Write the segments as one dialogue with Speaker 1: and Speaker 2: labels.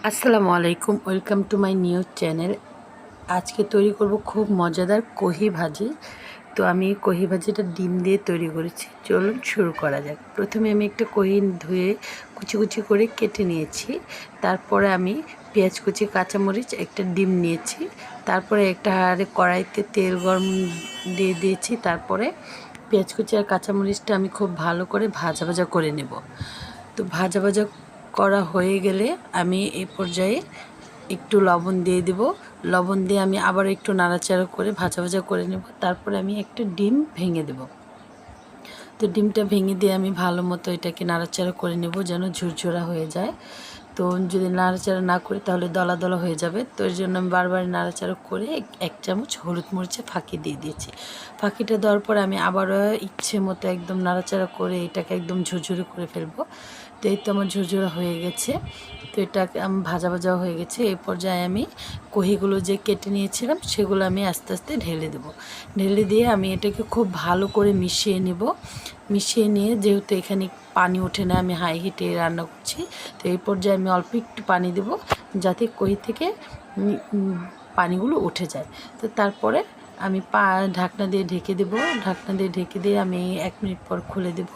Speaker 1: আসসালামু আলাইকুম, welcome to my new channel. আজকে তৈরি করব খুব মজাদার কহি ভাজি। তো আমি কহি ভাজিটা ডিম দিয়ে তৈরি করেছি। চলুন শুরু করা যাক। প্রথমে আমি একটা কহি ধুয়ে কুচি কুচি করে কেটে নিয়েছি। তারপরে আমি পেঁয়াজ কুচি, কাঁচামরিচ, একটা ডিম নিয়েছি। তারপরে একটা কড়াইতে তেল গরম দিয়ে দিয়েছি। তারপরে পেঁয়াজ কুচি আর কাঁচামরিচটা আমি খুব ভালো করে ভাজা ভাজা করে নেব। তো ভাজা ভাজা করা হয়ে গেলে আমি এই পর্যায়ে একটু লবণ দিয়ে দেব। লবণ দিয়ে আমি আবার একটু নাড়াচাড়া করে ভাজা ভাজা করে নেব। তারপরে আমি একটা ডিম ভেঙে দেব। তো ডিমটা ভেঙে দিয়ে আমি ভালো মতো এটাকে নাড়াচাড়া করে নেব যেন ঝুরঝুরা হয়ে যায়। তো যদি নাড়াচাড়া না করি তাহলে দলা দলা হয়ে যাবে। তো এর জন্য আমি বারবার নাড়াচাড়া করে এক চামচ হলুদ মরিচে ফাঁকি দিয়ে দিয়েছি। ফাঁকিটা দেওয়ার পর আমি আবারও ইচ্ছে মতো একদম নাড়াচাড়া করে এটাকে একদম ঝুরঝুরে করে ফেলবো। তো এই তো আমার ঝুরঝুরা হয়ে গেছে। তো এটা আমি ভাজা ভাজা হয়ে গেছে। এই পর্যায়ে আমি কহিগুলো যে কেটে নিয়েছিলাম সেগুলো আমি আস্তে আস্তে ঢেলে দেব। ঢেলে দিয়ে আমি এটাকে খুব ভালো করে মিশিয়ে নেব। মিশিয়ে নিয়ে যেহেতু এখানে পানি ওঠে না, আমি হাই হিটে রান্না করছি, তো এই পর্যায়ে আমি অল্প একটু পানি দেব যাতে কহি থেকে পানিগুলো উঠে যায়। তো তারপরে আমি ঢাকনা দিয়ে ঢেকে দেব। ঢাকনা দিয়ে ঢেকে দিয়ে আমি 1 মিনিট পর খুলে দেব।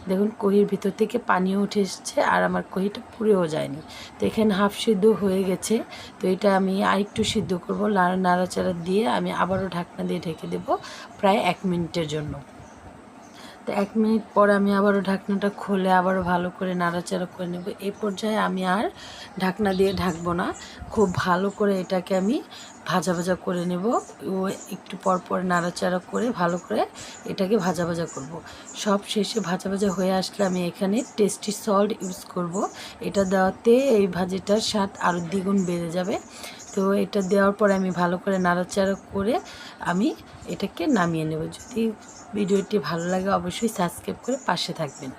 Speaker 1: দেখুন কহির ভিতর থেকে পানিও উঠে এসেছে আর আমার কহিটা পুড়েও যায়নি। তো এখানে হাফ সিদ্ধ হয়ে গেছে। তো এটা আমি আরেকটু সিদ্ধ করব। নাড়াচাড়া দিয়ে আমি আবারও ঢাকনা দিয়ে ঢেকে দেব প্রায় 1 মিনিটের জন্য। তো 1 মিনিট পর আমি আবারও ঢাকনাটা খুলে আবারও ভালো করে নাড়াচাড়া করে নেব। এই পর্যায়ে আমি আর ঢাকনা দিয়ে ঢাকবো না, খুব ভালো করে এটাকে আমি ভাজা ভাজা করে নেব। ও একটু পর পর নাড়াচাড়া করে ভালো করে এটাকে ভাজা ভাজা করব। সব শেষে ভাজা ভাজা হয়ে আসলে আমি এখানে টেস্টি সল্ট ইউজ করব। এটা দেওয়াতে এই ভাজিটার স্বাদ আরও দ্বিগুণ বেড়ে যাবে। তো এটা দেওয়ার পর আমি ভালো করে নাড়াচাড়া করে আমি এটাকে নামিয়ে নেব। যদি ভিডিওটি ভালো লাগে অবশ্যই সাবস্ক্রাইব করে পাশে থাকবেন।